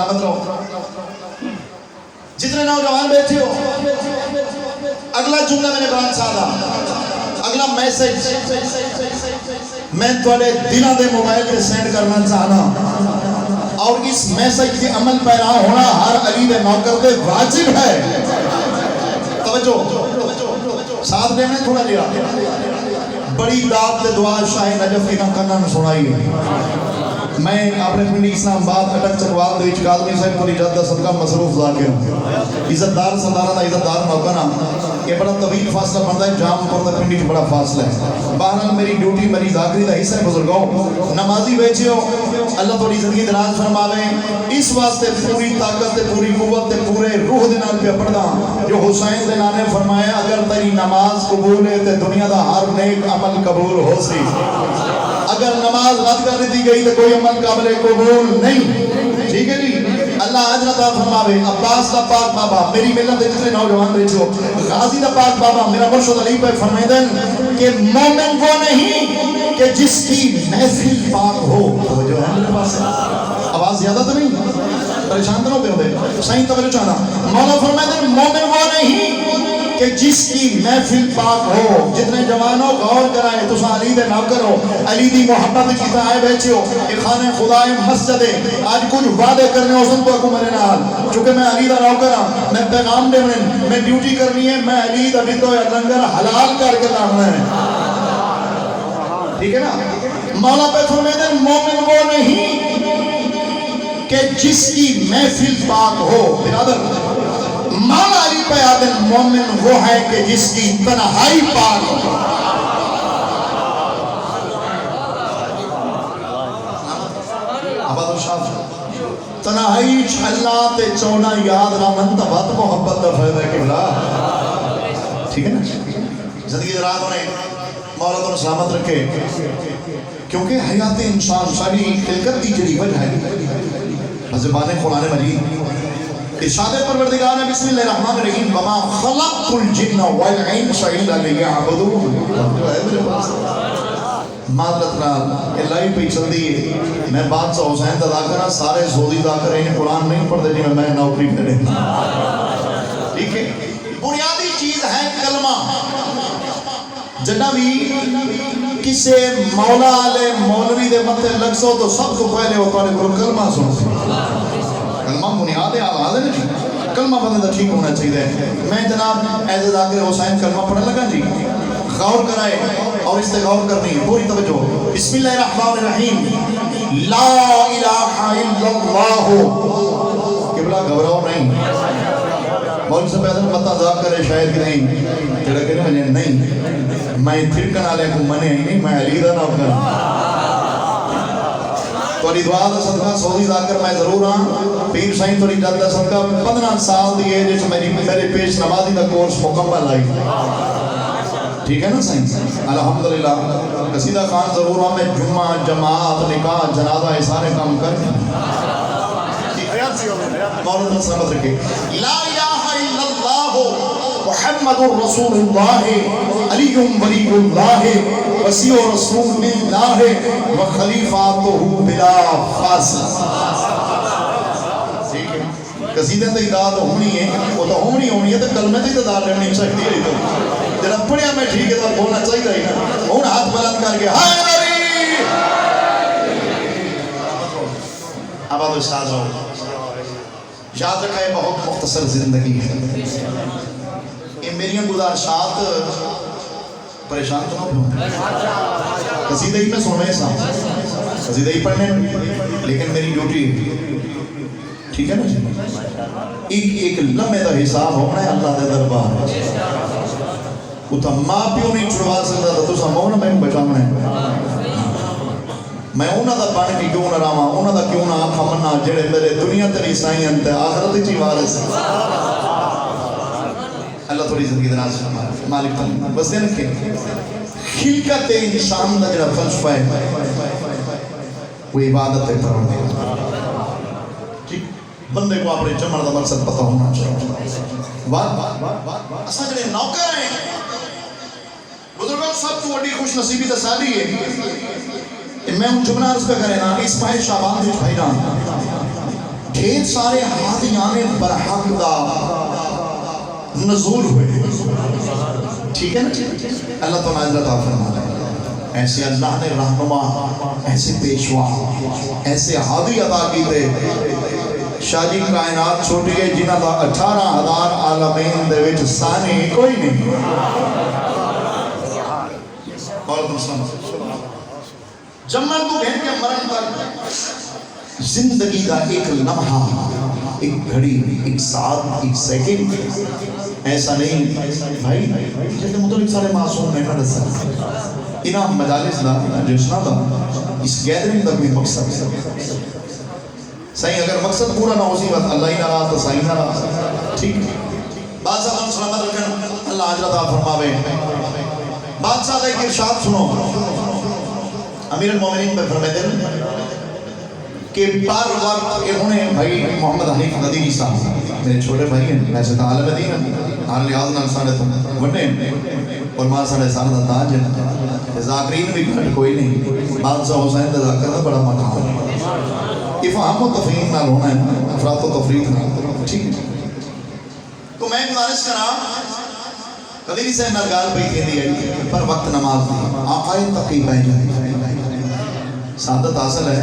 سلامت رہو. جتنے نوجوان بیٹھے ہو اگلا جملہ میں نے بیان سادا اگلا میسج میں تھوڑے دنوں دے موبائل پہ سینڈ کرنا چاہنا اور اس میسج کے عمل پیرا ہونا ہر علی دے نوکر دے واجب ہے. توجہ ساتھ دے میں تھوڑا لیا بڑی داد دے دعا شاہ نجف کی کرنا سنائی ہے. میں اپنے پنڈی اسلام آباد اٹک چکوال دے کالمی صاحب پوری جدہ صدقہ مصروف ذاکر عزت دار سردارہ دا عزت دار موقعنا یہ بڑا طویل فاصلہ بنتا ہے جام پر دا پنڈی بڑا فاصلہ ہے. بہرحال میری ڈیوٹی میری ذاکری دا حصہ ہے بزرگوں نمازی بیچے ہو اللہ توڑی زندگی دراز فرماوے اس واسطے پوری طاقت تے پوری قوت تے پورے روح دنال پہ پڑھنا جو حسین دنال نے فرمایا اگر تیری نماز قبول ہے تے دنیا دا ہر نیک عمل قبول ہو سی. اگر نماز رد کر دی گئی تو کوئی عمل قابل قبول نہیں. ٹھیک ہے جی اللہ اجر عطا فرماوے. عباس دا پاک بابا میری ملت دے جتنے نوجوان بیٹھو غازی دا پاک بابا میرا مرشد علی پہ فرمائدن کہ مومن وہ نہیں کہ جس کی محفل پاک ہو. توجہ ہے میرے پاس آواز زیادہ تو نہیں پریشان تو نہ ہوتے صحیح توجہ چاہنا. مولا فرمائدن مومن وہ نہیں کہ جس کی محفل پاک ہو. جتنے جوانوں غور کرائے تو علی دے نوکر ہو علی دی محبت کی آئے بیٹھے ہو ایک خانہ خدا مسجد ہے. آج کچھ وعدے کرنے ہو سن تو کو میرے نال چونکہ میں علی دا نوکر ہوں میں پیغام دے میں ڈیوٹی کرنی ہے میں علی دا بھی تو لنگر حلال کر کے لانا ہے. ٹھیک ہے نا. مولا پہ فرمائے مومن وہ نہیں کہ جس کی محفل پاک ہو. برادر مولا علی پہ آدم مومن وہ ہے کہ جس کی تنہائی پاک ہو. آباد شاف تنہائی اللہ تے چونا یاد رامن تبات محبت دا فائدہ ہے قبلہ. ٹھیک ہے نا. زندگی دراد ہونے مولا تو سلامت رکھے کیونکہ حیات انسان ساری خلقت کی جڑی وجہ ہے. زبان قرآن مجید ارشاد پروردگار ہے بسم اللہ الرحمن الرحیم وما خلقت الجن والانس الا لیعبدون. معذرت نال اللہ ہی پہ چل دی میں بادشاہ حسین ادا کرا سارے سعودی ادا کرے انہیں قرآن نہیں پڑھتے جی میں نوکری پہ نہیں. ٹھیک ہے. بنیادی چیز ہے کلمہ. جنہ بھی کسے مولا علیہ مولوی دے متے لگ سو تو سب کو پہلے وہ پڑھے کرو کلمہ سنو. کلمہ بنیاد ہے آواز ہے جی. کلمہ بندے تو ٹھیک ہونا چاہیے. میں جناب ایز ذاکر حسین کلمہ پڑھنے لگا جی غور کرائے اور اس سے غور کرنی پوری توجہ. بسم اللہ الرحمن الرحیم لا الہ الا اللہ. قبلہ گھبراؤ نہیں. مولوی سے پیدا مطا ذاکر کرے شاید کہ نہیں جڑا کہ نہیں میں پھر کنا لے کو منے ہی نہیں میں علی دا نوکر. توڑی دعا دا صدقہ سعودی ذاکر میں ضرور ہاں. پیر سائن توڑی جد دا صدقہ 15 سال دیئے جس میرے پیش نمازی دا کورس مکمل آئی. ٹھیک ہے نا سائن. الحمدللہ قصیدہ خان ضرور ہاں. میں جمعہ جماعت نکاح جنازہ سارے کام کر مولانا سلامت رکھے. لا الہ الا اللہ محمد رسول اللہ علی ولی اللہ وسیع رسول اللہ وخلیفاتہ بلا فاصل. ٹھیک ہے. قصیدہ تو اطاعت ہونی ہے وہ تو ہونی ہے تو کلمہ تو اطاعت رہنی چاہیے ہے. تو جب پڑھیا میں ٹھیک ہے تو بولنا چاہیے ہی نا. ہوں ہاتھ بلند کر کے ہائے نبی آباد استاد ہو. یاد رکھا ہے بہت مختصر زندگی ہے. یہ میری گزارشات پریشان تو نہ ہو. قصیدہ ہی میں سننے سا قصیدہ ہی پڑھنے لیکن میری ڈیوٹی ٹھیک ہے نا جی. ایک لمحے دا حساب ہونا ہے اللہ دے دربار. وہ تو ماں پیو نہیں چھڑوا سکتا تھا تو سا مونا میں بچاؤنا ہے. میں انہاں دا بن کے کیوں نہ رہاں انہاں دا کیوں نہ آنکھاں منا جڑے میرے دنیا تے نہیں سائیں انتے آخرت چی وارث. اللہ تھوڑی زندگی دراز فرمائے مالک تعلیم بس دے رکھے. خلقت انسان دا جڑا فلسفہ ہے وہ عبادت پروردگار. بندے کو اپنے جمع دا مقصد پتہ ہونا چاہیے. اساں جڑے نوکر ہیں بزرگوں سب تو بڑی خوش نصیبی تسالی ہے. میں ان جملہ عرض پہ کرے نا اسماعیل شعبان دیکھ بھائی جان ڈھیر سارے ہادیان برحق دا نزول ہوئے. ٹھیک ہے نا؟ اللہ تو نازل عطا فرما ہے. ایسے اللہ نے رہنما، ایسے پیشوا، ایسے ہادی عطا کی تھے. شاہ جی کائنات چھوٹی ہے جنہ دا 18,000 عالمین دے وچ ثانی کوئی نہیں. اور جمعہ تو گھن کے مرن تک زندگی دا ایک لمحہ، ایک گھڑی، ایک ساتھ، ایک سیکنڈ ایسا نہیں. بھائی جیسے مطلب سارے معصوم میں نہ رسا انہا مجالس دا جشنہ دا اس گیدرنگ دا کوئی مقصد صحیح. اگر مقصد پورا نہ ہوسی بات اللہ ہی نہ رہا تو صحیح نہ رہا. ٹھیک بادشاہ ہم سلامت رکھن اللہ عجلت آپ فرماوے. بادشاہ کا ایک ارشاد سنو. امیر المومنین پہ فرمائے دیں کہ بار وقت انہوں نے بھائی محمد حنیف قدیری صاحب میرے چھوٹے بھائی ہیں، ویسے تو عالم دین ہیں، ہر لحاظ نال ساڑھے تو وڈے ہیں اور ماں ساڑھے سارا تاج ہیں. ذاکرین بھی گھٹ کوئی نہیں. بادشاہ حسین دا ذاکر دا بڑا مقام ہے. افہام و تفہیم نال ہونا ہے، افراد و تفرید نال. ٹھیک ہے تو میں گزارش کرا قدیری سے نرگال پہ کہہ دیا پر وقت نماز دی آقائے تقی بہ جائے. سعادت حاصل ہے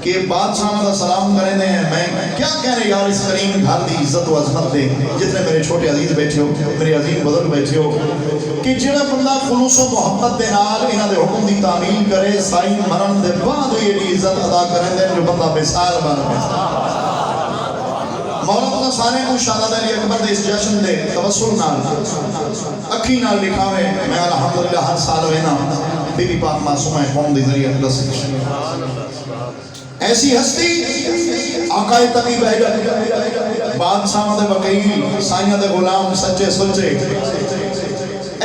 کہ بادشاہ دا سلام کریں دے. میں کیا کہنے یار اس کریم گھر دی عزت و عظمت دے جتنے میرے چھوٹے عزیز بیٹھے ہو، میرے عظیم بزرگ بیٹھے ہو، کہ جڑا بندہ خلوص و محبت دے نال انہاں دے حکم دی تعمیل کرے سائن مرن دے بعد یہ عزت ادا کریں دے جو بندہ مثال بن گیا. مولا تعالیٰ سانے کو شہادت علی اکبر دے اس جشن دے توسل نال اکھی نال لکھاوے. میں الحمدللہ ہر سال وینا بی بی پاک معصومہ قوم دی ذریعہ اقدس ایسی ہستی آقائے تقی بہجت بادشاہ دے وکیل سائیاں دے غلام سچے سچے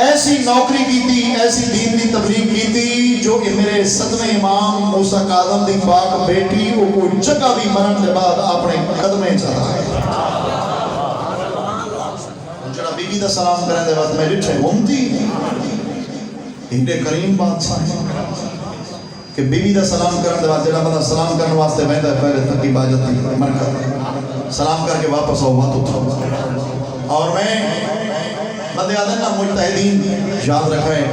ایسی نوکری کی تھی، ایسی دین دی تبلیغ کی تھی جو میرے صدمے امام موسیٰ کاظم دی پاک بیٹی وہ کوئی جگہ بھی مرن دے بعد اپنے قدمیں چاہتا ہے. جڑا بی بی دا سلام کرنے دے بعد میں جٹھے گھومتی انڈے کریم بادشاہ کہ بی بی دا سلام کرنے دے بعد جڑا بندہ سلام کرنے واسطے بہتا ہے پہلے تکی باجت تھی مرکز سلام کر کے واپس آؤ بات اٹھا. اور میں بندے آدھے نا مجتہدین یاد رکھائے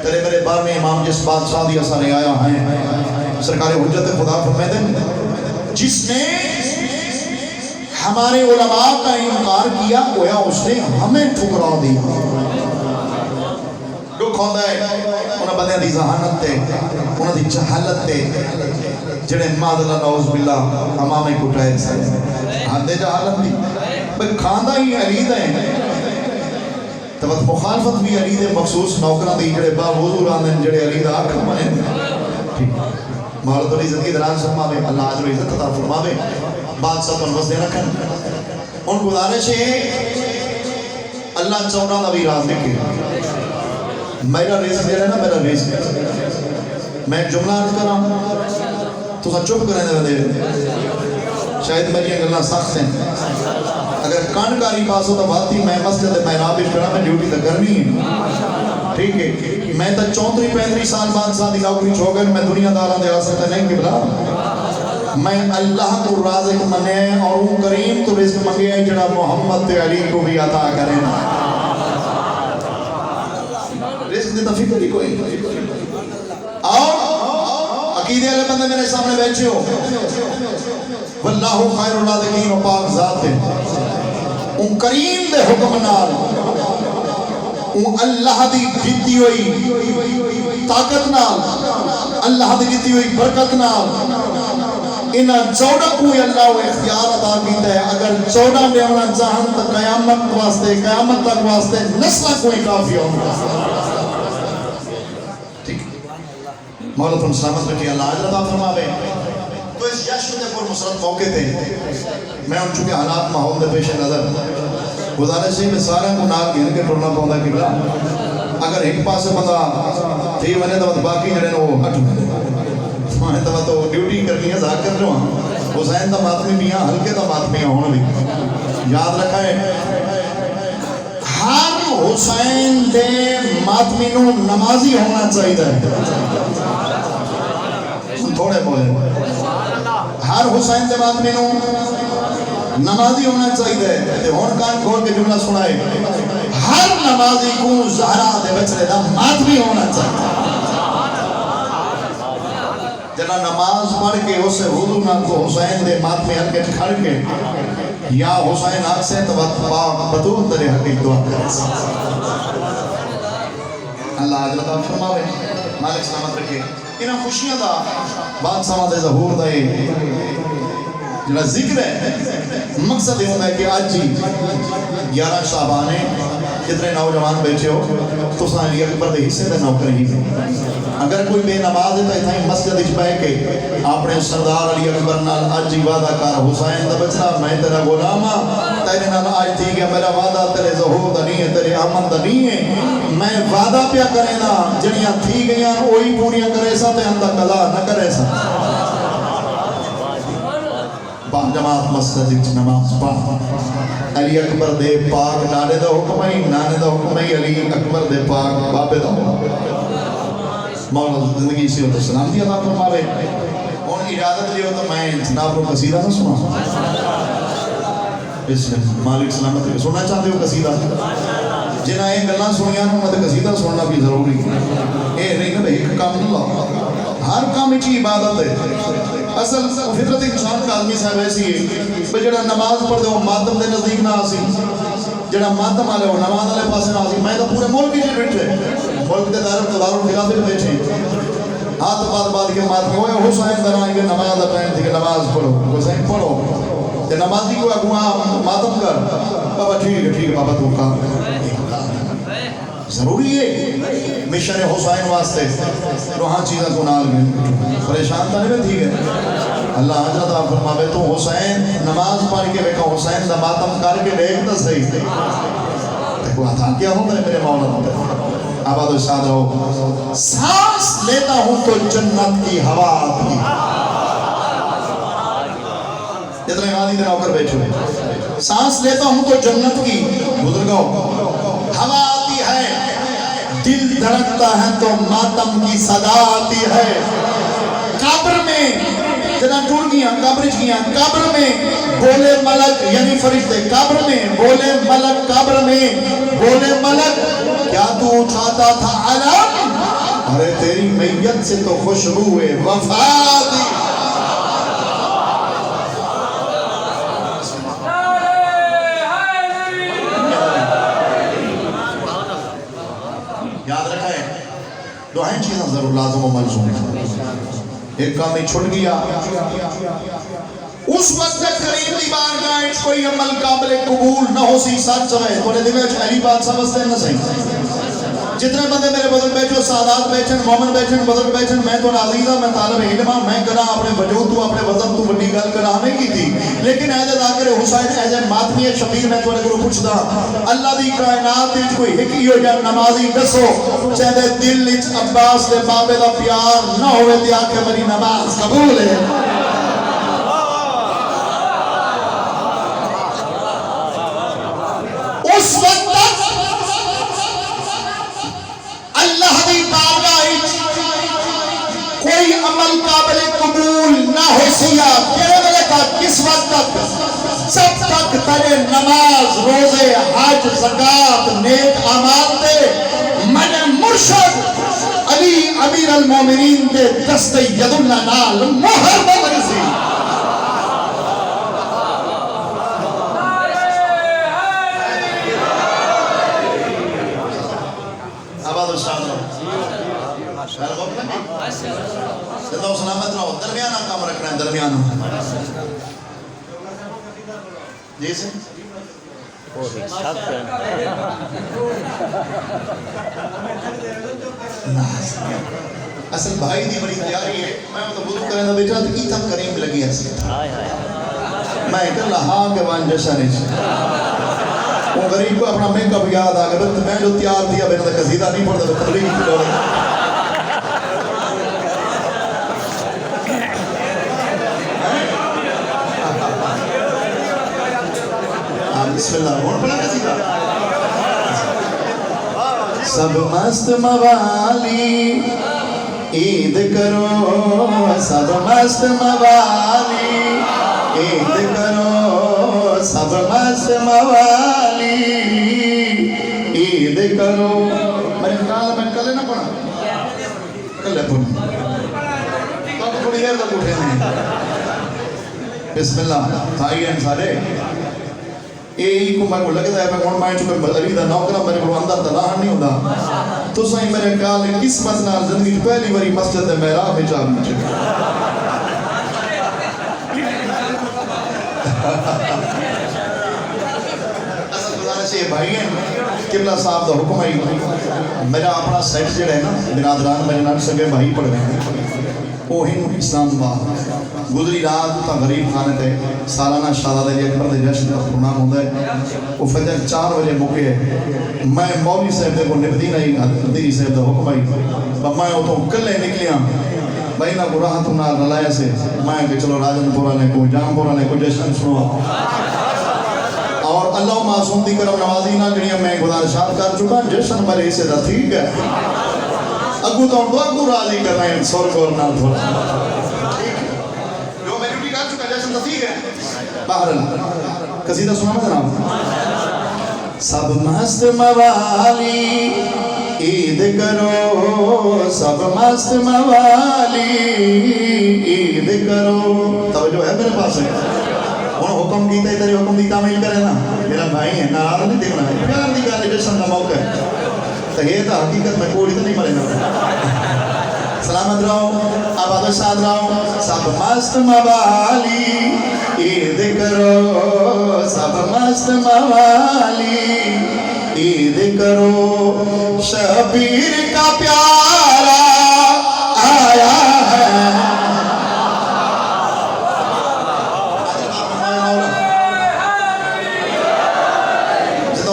تیرے میرے 12ویں امام جس بادشاہ دی اثر آیا ہیں سرکار حجت خدا فرمائے دیں جس نے ہمارے علماء کا انکار کیا گویا اس نے ہمیں ٹھکرا دیا. دکھ ہوتا ہے انہاں بندیاں دی ذہانت تے انہاں دی جہالت تے جڑے مادلہ نعوذ باللہ امامے کٹائے سے ہاں دے جہالت دی بھئی کھاندہ ہی علید ہیں تو وقت مخالفت بھی علید مخصوص نوکرہ دی جڑے باوضو راندن جڑے علید آکھ منے مولد علی عزت کی دران فرماوے اللہ عجر عزت عطا فرماوے. بادشاہ پر بس دے رکھن ان گزارش ہے اللہ چونہ دا بھی راز لکھے. میرا رزق ہے نا میرا رزق میں جملہ عرض کر رہا ہوں تو چپ کرنے دے شاید میری گلنا سخت ہیں. اگر کانکاری پاس ہو تو بات ہی میں مسجد محراب کرنا میں ڈیوٹی تو کرنی ہے. ٹھیک ہے میں تو 34-35 سال بعد ساتھی نوکری چھو گئے میں دنیا دارہ دے آسکتا نہیں قبلہ میں اللہ کو رازق منے اور ان کریم تو رزق منگے ہیں جڑا محمد تے علی کو بھی عطا کریں. رزق دیتا فکر ہی کوئی اور عقیدے والے بندے میرے سامنے بیٹھے ہو واللہ خیر الرازقین و پاک ذات ہے ان کریم دے حکم نال ان اللہ دی دیتی ہوئی طاقت نال اللہ دی دیتی ہوئی برکت نال انہاں 14 کوئی اللہ و اختیار عطا کیتا ہے. اگر 14 میں ہونا چاہن تو قیامت واسطے قیامت تک واسطے نسلہ کوئی کافی ہوگا. مولا تم سلامت رکھیں اللہ عجر عطا فرماوے. تو اس جشن دے پر مسرت موقع تھے میں ان چونکہ حالات ماحول دے پیش نظر گزارش ہے میں سارے کو ناک گھر کے ٹرنا پاؤں دا قبلہ اگر ایک پاس بندہ تھی میں تو باقی جڑے وہ ہٹ میں تو ڈیوٹی کرنی ہے ذاکر جو ہاں حسین دا ماتمی بھی ہاں ہلکے دا ماتمی ہونا بھی یاد رکھا ہے. ہر حسین دے ماتمی نو نمازی ہونا چاہیے تھوڑے بولے ہر ہر حسین دے ماتمی نو نمازی ہونا چاہیے تے ہن کان کھول کے جملہ سنائے ہر نمازی کو زہرا دے بچڑے دا ماتمی ہونا چاہیے جنا نماز پڑھ کے اسے وضو نہ کو حسین دے ماتمی ہلکے کھڑ کے یا حسین حق سے تو پاک بطول ترے حقیق دعا کرے اللہ حضرت آپ فرماوے مالک سلامت رکھے انہاں خوشیاں دا بات سماں ظہور دا جنہا ذکر ہے مقصد یہ ہوتا ہے کہ آج جی 11 شعبان ہے جتنے نوجوان بیٹھے ہو تو ساں علی اکبر دے حصے دے نوکر ہی اگر کوئی بے نماز ہے تو اتھائی مسجد اچھ پائے کہ اپنے سردار علی اکبر نال آج جی وعدہ کار حسین دا بچنا میں تیرا غلامہ تیرے نال آج تھی کہ میرا وعدہ تیرے ظہور دا نہیں ہے تیرے امن دا نہیں ہے میں وعدہ پیا کرے نا جنیاں تھی گئیاں وہی پوریاں کرے سا تے اندہ قضا نہ کرے سا جماعت مسجد وچ نماز پڑھ علی اکبر دے پاک نانے دا حکم ہے نانے دا حکم ہے علی اکبر دے پاک بابے دا مولا زندگی سے ہوتا سلام دیا تھا فرماوے ان اجازت لیو تو میں جناب کو قصیدہ نہ سنا اس مالک سلامت کو سننا چاہتے ہو قصیدہ جنہاں ایک گلہ سنیا نو مت قصیدہ سننا بھی ضروری اے نہیں کہ ایک کام اللہ ہر کام اچھی عبادت ہے اصل فطرت انسان کا آدمی صاحب ایسی ہے کہ جڑا نماز پڑھ دے وہ ماتم دے نزدیک نہ آسی جڑا ماتم آلے وہ نماز آلے پاسے نہ آسی میں تو پورے ملک کی جی بیٹھے ملک دے داروں خلافے میں بیٹھے ہاتھ بات کے ماتم ہوئے حسین دنائیں گے نماز اپنے تھی کہ نماز پڑھو حسین پڑھو کہ نمازی کو اگوہاں ماتم کر بابا ٹھیک ہے بابا تو کام ضروری ہے مشن حسین واسطے روحاں چیزیں کو نال گئے پریشان تھا نہیں ٹھیک ہے اللہ حضرت آپ فرماوے تو حسین نماز پڑھ کے بیٹھا حسین دا ماتم کر کے دیکھ تا صحیح دیکھو عطا کیا ہوں میں میرے مولا ہوتے آباد و ساتھ رہو سانس لیتا ہوں تو جنت کی ہوا آتی اتنے غالی دے نوکر بیٹھے ہوئے سانس لیتا ہوں تو جنت کی بزرگوں ہوا آتی ہے دل دھڑکتا ہے تو ماتم کی صدا آتی ہے قبر میں جنا ٹوڑ گیا قبر میں بولے ملک یعنی فرشتے قبر میں بولے ملک قبر میں بولے ملک کیا تو اٹھاتا تھا علم ارے تیری میت سے تو خوشبو ہے وفا دی یاد رکھیں دعائیں چیزیں ضرور لازم و ملزوم ایک کام ہی چھٹ گیا اس وقت تک کریم دی بارگاہ کوئی عمل قابل قبول نہ ہو سی ساتھ سوئے تو نے دلے علی بات سمجھتے ہیں نہ صحیح جتنے بندے میرے بزرگ بیٹھو سادات بیٹھن مومن بیٹھن بزرگ بیٹھن میں تو عزیزہ میں طالب علمہ میں کنا اپنے وجود تو اپنے وزن تو بڑی گل کنا نہیں کی تھی لیکن ایجے ذاکر حسین ایجے ماتمی شبیر میں تو نے گروہ پوچھ دا اللہ دی کائنات دیج کوئی حقی ہو جائے نمازی دسو چاہتے دل لیچ عباس دے بابے دا پیار نہ ہوئے دیا کہ میری نماز قبول ہے اس وقت کوئی عمل قابل قبول نہ ہو سیا کہنے والے کا کس وقت تک جب تک تیرے نماز روزے حج زکات نیک اعمال دے من مرشد علی امیر المومنین دے دست ید اللہ نال مہر بغرزی آباد و شاہد زندہ و سلامت رہو درمیانہ کام رکھنا ہے درمیانہ جی سے اصل بھائی دی بڑی تیاری ہے میں تو بودو کریں دا بیٹا تو کی تک کریم لگی ہے میں کر لہا کے وان جشن وہ غریب کو اپنا میک اپ یاد آگا میں جو تیار دیا بینا دا قصیدہ نہیں پڑھتا تبلیغ کی دولت بسم اللہ اور پڑھا قصیدہ سب مست موالی عید کرو سب مست موالی، عید کرو سب مست موالی، عید کرو. میرے خیال میں کلے نہ پڑھا، کلے پڑھا تو تھوڑی دیر تک اٹھے نہیں. بسم اللہ بھائی ہیں سارے. یہی کو میں کو لگتا ہے میں چونکہ علی دا نوکرہ میرے کو اندر دلاہن نہیں ہوتا تو سائیں میرے خیال ہے قسمت نال زندگی پہلی باری مسجد محراب میں جا مجھے. اصل گزارش یہ بھائی ہیں قبلہ صاحب دا حکم ہے. میرا اپنا سیٹ جڑا ہے نا برادران میرے نال سگے بھائی پڑھ رہے ہیں وہ ہند اسلام آباد. گزری رات تا غریب خانے تے سالانہ شہزادہ علی اکبر دے جشن کا پروگرام ہوتا ہے. وہ فجر 4 بجے موقع ہے. میں مولوی صاحب دے کو نبدین آئی حدیث صاحب دا حکم آئی میں اتوں کلے نکلیاں بھائی نہ کو راحت نہ رلایا سے میں کہ چلو راجن پورا نے کو جام پورا نے کو جشن سنوا اور اللہ معصوم دی کرم نوازی نہ جڑیاں میں گزارشات کر چکا جشن میرے حصے دا ٹھیک ہے. اگو تو اگو راضی کر رہے ہیں سور کو نال تھوڑا قصیدہ سنا میں جناب. سب مست موالی عید کرو سب مست موالی عید کرو. توجہ ہے میرے پاس ہے انہوں حکم کیتا ہے تیرے حکم دی تعمیل کرے نا میرا بھائی ہے ناراض نہیں دیکھنا ہے پیار دی گالی جشن کا موقع ہے تو یہ تو حقیقت میں کوئی تو نہیں مرے نا. سلامت رہو آباد و شاد رہو. سب مست موالی عید کرو سب مست موالی عید کرو. شبیر کا پیارا آیا ہے.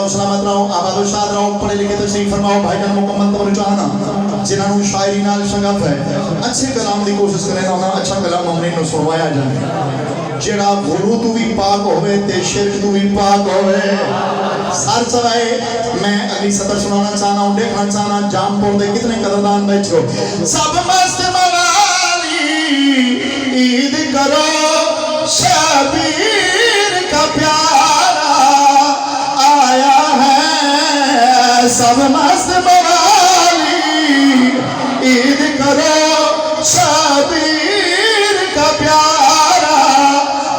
سلامت رہو آباد و شاد رہو. پڑھے لکھے تشریف فرماؤ بھائی جان مکمل توجہ جنہوں نے شاعری نال شغف ہے اچھے کلام دی کوشش کریں نا اچھا کلام ہم نے سنوایا جائے جڑا غلو تو بھی پاک ہوئے تے شرک تو بھی پاک ہوئے. سر چلائے میں اگلی سطر سنانا چاہنا ہوں دیکھنا چاہنا جام پور دے کتنے قدردان بیٹھو. سب مست موالی عید کرو شبیر کا پیارا آیا ہے. سب مست موالی عید کرو شبیر کا پیارا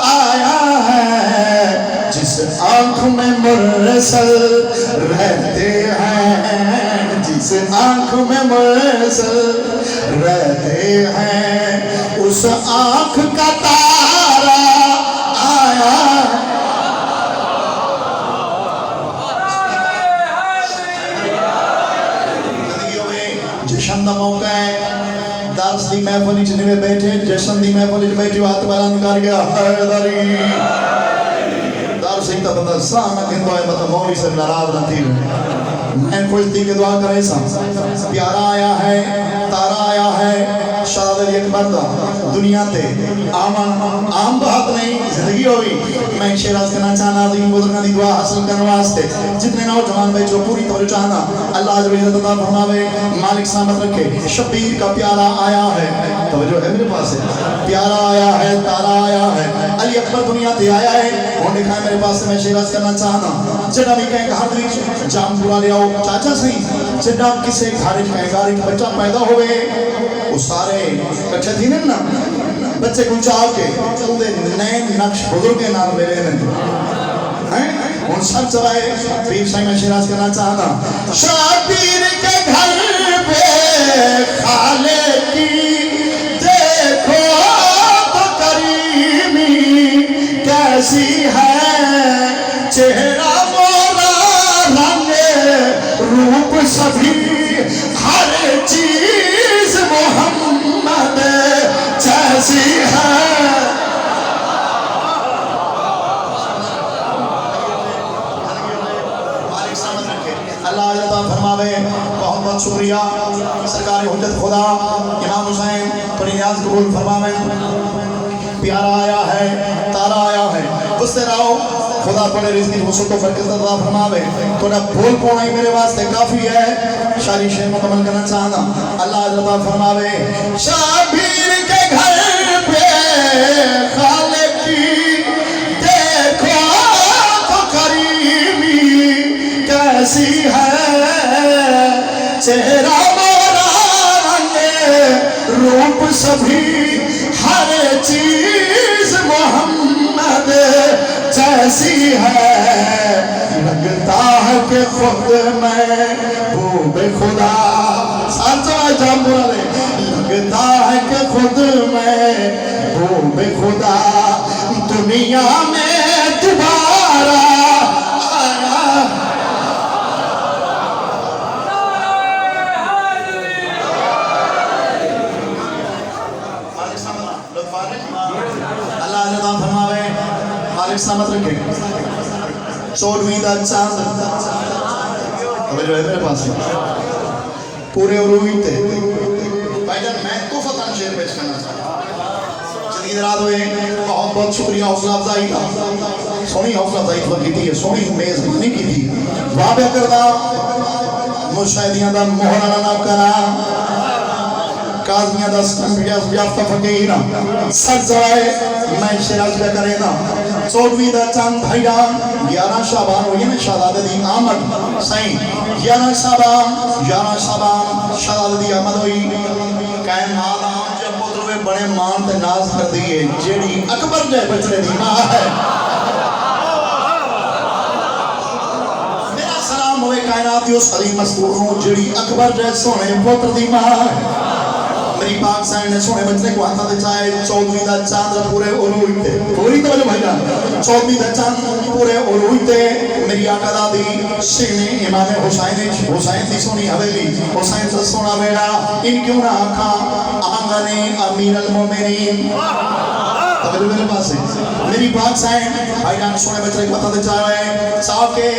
آیا ہے. جس آنکھ میں مرسل رہتے ہیں جس آنکھ میں مرسل رہتے ہیں اس آنکھ کا تارا آیا ہے. جشن دا موقع ہے درس دی محفلی چنوے بیٹھے جشن دی محفلی چ بیٹھے ہاتھ بلند کر گیا حیدری درس ہی تا بندہ سامنا کہندو ہے مطلب مولوی سے ناراض نہ تھی. میں خوش تھی کہ دعا کرے سا پیارا آیا ہے تارا آیا ہے. شہزادہ علی اکبر دا دنیا تے عام بات نہیں زندگی ہوئی. میں شیراز کرنا چاہنا عظیم بزرگاں دی دعا حاصل کرنے واسطے جتنے نوجوان بیٹھو پوری توجہ چاہنا اللہ عز و جل عطا فرماوے مالک سلامت رکھے. شبیر کا پیارا آیا ہے توجہ ہے میرے پاس ہے پیارا آیا ہے تارا آیا ہے. علی اکبر دنیا تے آیا ہے ہن دکھائے میرے پاس سے میں شیراز کرنا چاہنا جڑا بھی کہیں گھر وچ جام پورا لے آؤ چاچا صحیح جڑا کسے گھر وچ کہیں گھر وچ بچہ پیدا ہوئے وہ سارے کٹھے تھی نا بچے کو چاہو کے اندے نئے نقش بزرگے نام میرے ہیں ان سب چلائے. پیر صاحب میں شیراز کرنا چاہتا شبیر کے گھر پہ خالے کی دیکھو تو کریمی کیسی ہے. چہرہ مولا رنگ روپ سبھی ہر چیز محمد جیسی ہے. اللہ عطا فرماوے. بہت بہت شکریہ سرکار حجت خدا امام حسین پر نیاز قبول فرماوے. پیارا آیا ہے تارا آیا ہے. بستے رہو خدا بڑے رزق وسعت و برکت عطا فرماوے تھوڑا بھول پونا ہی میرے واسطے کافی ہے شاعری شعر مکمل کرنا چاہتا اللہ عطا فرماوے شبیر کے گھر پہ خالق کی دیکھو تو کریمی کیسی ہے چہرہ مولا رنگ روپ سبھی ہر چیز محمد جیسی ہے لگتا ہے کہ خود میں خوب خدا ساتھ جام رہے لگتا ہے کہ خود میں خوب خدا دنیا میں دوبارہ آیا اللہ عطا فرماوے مالک سلامت رکھے 14ویں دا چاند توجہ ہے میرے پاس پورے عروج تے بھائی جان میں تو فتح شعر پیش کرنا چاہتا جدید رات ہوئے بہت بہت شکریہ حوصلہ افزائی کا سونی حوصلہ افزائی کی تھی سونی میزبانی کی تھی وعدہ کردہ مشاہدیاں دا مولانا نام کا نام کاظمیہ دا سنبیاز یافتہ فقیرہ سچ زوائے میں شراج پہ کرے نا 14ویں دا چاند بھائی جان 11 شعبان ہوئی نا شہدادہ دی آمد سائن 11 شعبان شہدادہ دی آمد ہوئی قائم آدم جب پتروے بڑے مان تے ناز کر دیئے جیڑی اکبر جائے بچنے دی ماں ہے میرا سلام ہوئے کائناتی اس قدیم مذکور ہوں جیڑی اکبر جائے سونے پتر دی ماں ہے میری پاک سائن نے سونے بچنے کو آتا دے چاہے 14ویں دا چاند پورے عروج تے پوری توجہ بھائی جان 14ویں دا چاند پورے عروج تے میری آقا دادی سگنے امام حسین دی سونی حویلی حسین سے سونا بیڑا ان کیوں نہ آکھا آنگنے امیر المومنین توجہ میرے پاس ہے میری پاک سائن بھائی جان سونے بچنے کو آتا دے چاہے صاحب کے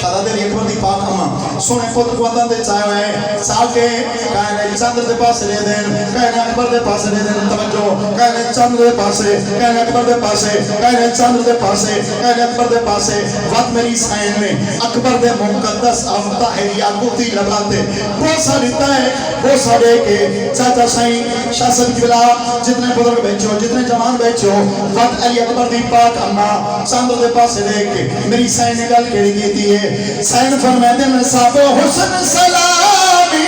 شہدادہ علی اکبر دی پاک اماں سونے پتر کو آتا دے چاہے صاحب کے کائنے چاندر دے پاس لے دیں کہنے اکبر دے پاسے دے دیں توجہ کہنے چاند دے پاسے کہنے اکبر دے پاسے کہنے چاند دے پاسے کہنے اکبر دے پاسے وقت میری سائن میں اکبر دے مقدس آفتہ ہے یاقوتی لباتے بوسا لیتا ہے بوسا دے کے چاچا سائن شاسد کی بلا جتنے بزرگ بیچو جتنے جوان بیچو وقت علی اکبر دی پاک اماں چاند دے پاسے دے کے میری سائن نے گل کہڑی دیتی ہے سائن فرمائے میں صاحب حسن سلامی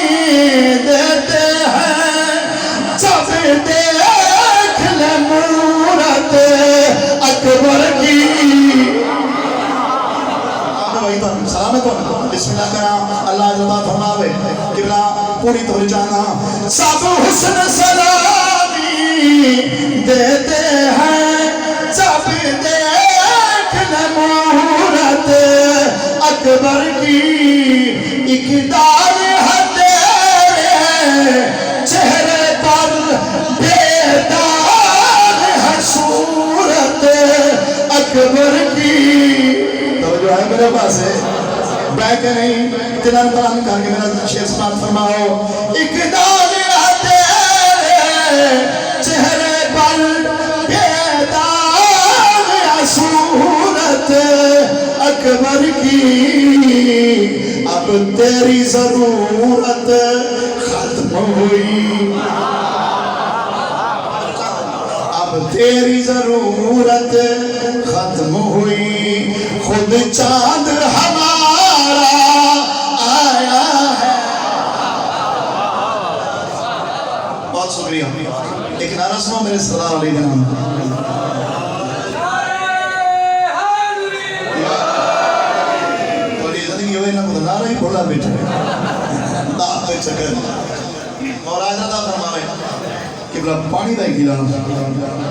دیتے ہیں جب دیکھ لے مورت اکبر کی سلام ہے بسم اللہ کرام اللہ عزتہ فرماوے قبلہ پوری طور جانا سب حسن سلامی دیتے ہیں جب دیکھ لے مورت اکبر کی اقدار ہے تیرے چہرے پر بیدار ہے صورت اکبر کی توجہ ہے میرے پاس ہے بیک نہیں تنان قرآن کر کے میرا شیخ سمات فرماؤ اقدار ہے تیرے چہرے پر بیدار ہے صورت اکبر کی اب تیری ضرورت ختم ہوئی اب تیری ضرورت ختم ہوئی خود چاند ہمارا آیا ہے بہت شکریہ ایک نعرہ سنو میرے سردار علی نام نعرہ ہی بولا بیٹھے داخت چکر اور آج عطا فرمائے قبلہ پانی دا ہی گلا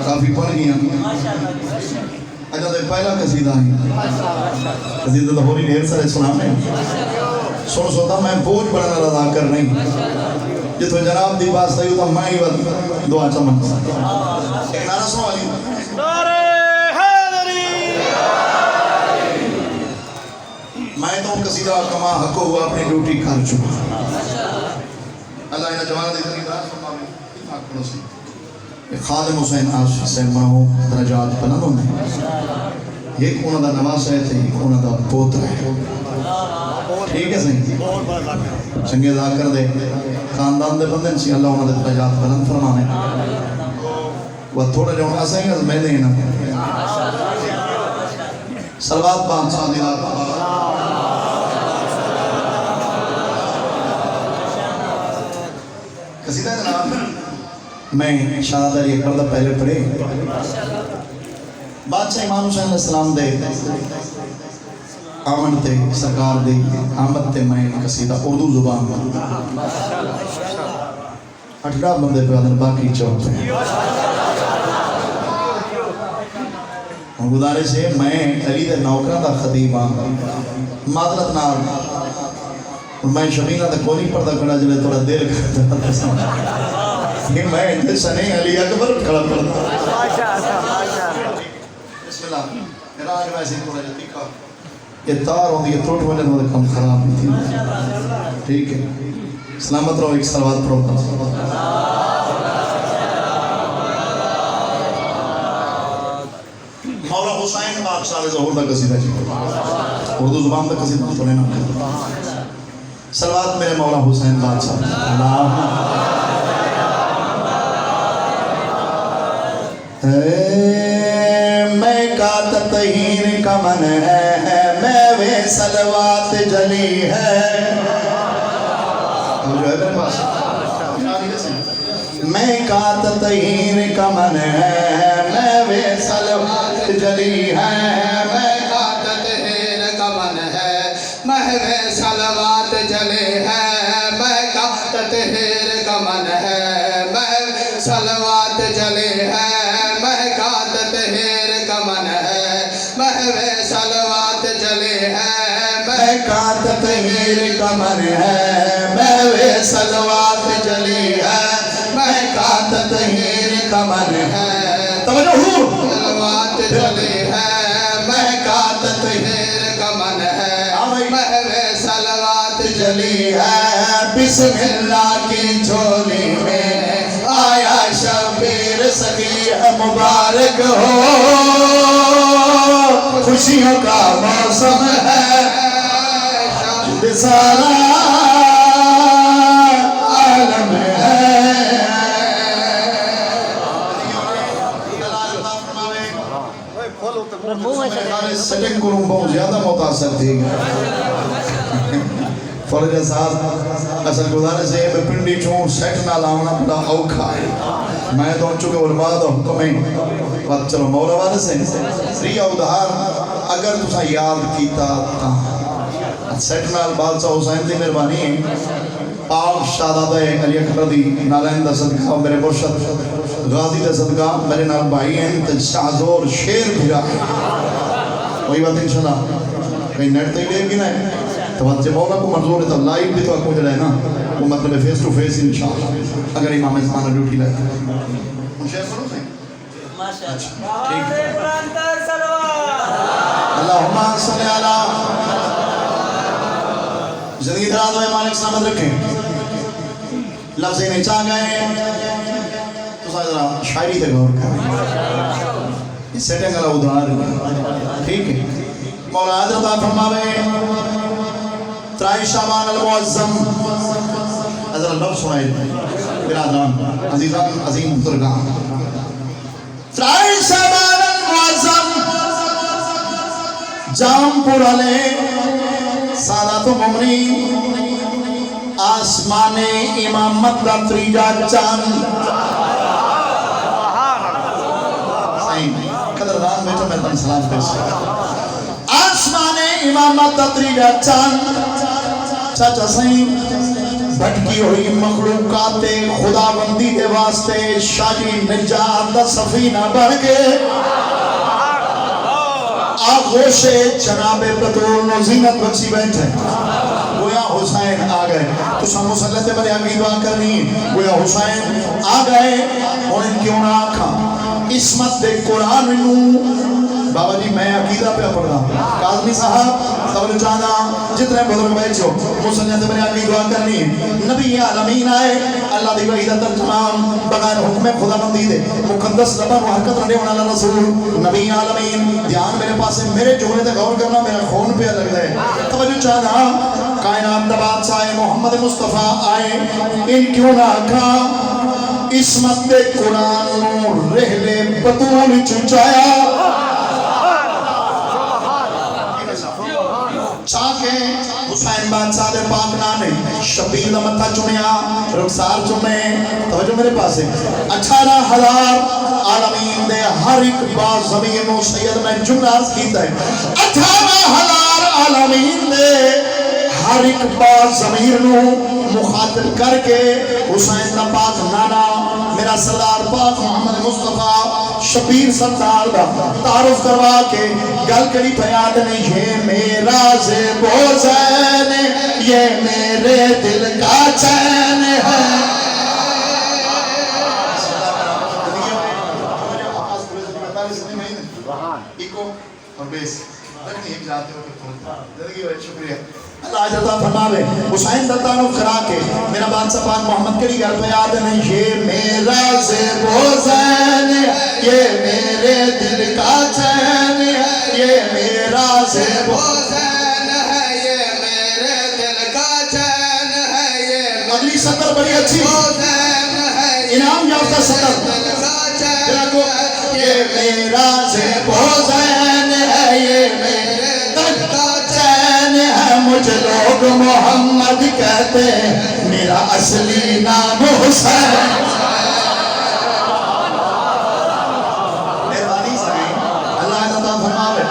کافی پڑھ گیا اجازہ دے پہلا قصیدہ ہے قصیدہ لہوری ڈھیر سارے سنانے سن سوتا میں بوجھ بڑھنا رضا کر نہیں جتو جناب دی بات صحیح ہوتا میں ہی وقت دعا چمن ایک نعرہ سنو علی میں تو قصیدہ کما حق ہوا اپنی ڈیوٹی کر چکا اللہ انہا جوانا دے کری راز فرماوے خادم حسین عاشق سے مرہو درجات بلندوں نے ایک انہوں دا نواز ہے تے ایک انہوں دا پوتر ہے ٹھیک ہے صحیح چنگے دا کر دے خاندان دے بندے سی اللہ انہوں دے درجات بلند فرمانے وہ تھوڑا جو ایسا ہی میں دے نا صلوات پاک صادقات قصیدہ جناب میں شہادت علی اکبر دا پہلے پڑھے بادشاہ امام حسین علیہ السلام دے آمن تے سرکار دے آمد تے میں قصیدہ اردو زبان میں 18 بندے پہ آدھر باقی چوک پہ گزارش ہے میں علی دے نوکران دا خطیب ہاں معذرت نال اور میں شبینہ دا کولی پردہ کھڑا جلے تھوڑا دیر کرتا یہ میں جیسا نہیں علی اکبر کھڑا پڑتا بسم اللہ میرا آج ویسے تھوڑا جلدی کا یہ تار ہوندی یہ ٹوٹ والے ہوندے کم خراب نہیں تھی ٹھیک ہے سلامت رہو ایک صلوات پڑھو مولا حسین پاک صالح ظہور دا قصیدہ جی اردو زبان دا قصیدہ پڑھے نا صلوات میرے مولا حسین پاک صالح میں کا تطہیر کا من ہے میں وے صلوات جلی ہے میں کا تطہیر کا من ہے میں وے صلوات جلی ہے میں کا تطہیر کا من ہے میں وے صلوات جلی ہے میں کا تطہیر کا من ہے میں صلوات جلی ہے میں کا تطہیر کا من ہے میں صلوات جلی ہے میں کا تطہیر کا من ہے میں صلوات جلی ہے میں کا تطہیر کا من ہے توجہ صلوات جلی ہے میں کا تطہیر کا من ہے میں صلوات جلی ہے بسم اللہ کی جھولی میں آیا شبیر سخی مبارک ہو خوشیوں کا موسم ہے سارا عالم ہے سٹنگ کروں بہت زیادہ متاثر تھی فرج صاحب اصل گزارش ہے میں پنڈی چون سیٹ نہ لاؤنا بڑا اوکھا ہے میں تو چکے برباد حکمیں وقت چلو مولا والے سے ریا ادھار اگر تسا یاد کیتا سیٹ نال بادشاہ حسین دی مہربانی ہے پاک شہزادہ علی اکبر دی نالین دا صدقہ میرے مرشد غازی دا صدقہ میرے نال بھائی ہیں تے شاہزور شیر بھیرا وہی بات انشاءاللہ کہیں نیٹ تے لے گی نا تو بات جب مولا کو منظور ہے تو لائیو بھی تو آپ کو جڑا ہے نا وہ مطلب فیس ٹو فیس انشاءاللہ اگر امام زمانہ ڈیوٹی لائے ان شیئر کرو سہیں اللہم صلی اللہ زندگی دراز میں مالک سلامت رکھیں لفظ انہیں چاہ گئے تو ساتھ ذرا شاعری تے غور کریں اس سیٹنگ اللہ ادھار ٹھیک ہے مولا حضرت آپ فرماوے ترائی شعبان المعظم حضرت لفظ سنائے برادران عزیزان عظیم بزرگان ترائی شعبان المعظم جام پورالے سادات و ممرین آسمان امامت دا تریجا چاند قدردان بیٹا میں تم سلام پیش آسمان امامت دا تریجا چاند چاچا سائیں بھٹکی ہوئی مخلوقات خدا بندی دے واسطے شاہی نجات دا سفینہ بڑھ کے آغوش جناب بطول نزینت بخشی بیٹھے گویا حسین آ گئے تو سب مسلط بڑے امید دعا کرنی گویا حسین آ گئے اور ان کیوں نہ آکھا عصمت دے قرآن نو بابا جی میں عقیدہ پہ پڑھا کاظمی صاحب توجہ چاہنا جتنے بزرگ بیٹھو مسلمان سے بنیاد کی دعا کرنی ہے نبی عالمین آئے اللہ دی وحیدہ ترجمان بغیر حکم خدا بندی دے مقدس لبن و حرکت رہنے والا رسول نبی عالمین دھیان میرے پاس ہے میرے جملے تے غور کرنا میرا خون پہ لگ رہا ہے توجہ چاہنا کائنات دا بادشاہ محمد مصطفیٰ آئے ان کیوں نہ کھا عصمت دے قرآن نو رہلے بطول چنچایا چاکے حسین بادشاہ دے پاک نانے شبیر دا متھا چنیا رخسار چنے توجہ میرے پاس ہے 18,000 عالمین دے ہر ایک باز زمین و سید میں جملہ عرض کیتا ہے 18,000 عالمین دے ہر ایک باز زمین نو مخاطب کر کے حسین دا پاک نانا میرا سردار پاک محمد مصطفیٰ شبیر سردار دا تعارف کروا کے گل کری پیاد نہیں یہ میرا زیب و زین یہ میرے دل کا چین ہے اللہ عزتہ فرماوے حسین دا تعارف کرا کے میرا بادشاہ پاک محمد کری گل پہ یاد نہیں یہ میرا زیب و زین یہ میرے دل کا چین ہے یہ میرا زیب و زین ہے یہ میرے دل کا چین ہے یہ اگلی سطر بڑی اچھی زین ہے انعام یافتہ سطر دل کا چین یہ میرا زیب و زین ہے یہ میرے دل کا چین ہے مجھ لوگ محمد کہتے ہیں میرا اصلی نام حسین مہربانی سے اللہ عزتہ فرماوے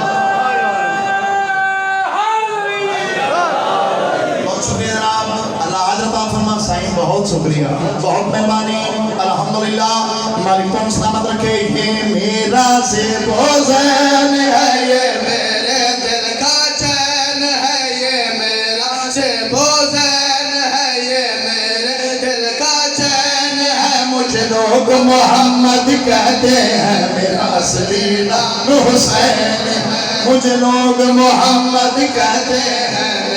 بہت شکریہ جناب اللہ عزتہ فرما سائیں بہت شکریہ بہت مہربانی الحمدللہ مالک تم سلامت رکھے یہ میرا زیب و زین ہے یہ میرے دل کا چین ہے یہ میرا زیب و زین ہے یہ میرے دل کا چین ہے مجھے لوگ محمد کہتے ہیں میرا اصلی نام حسین ہے مجھے لوگ محمد کہتے ہیں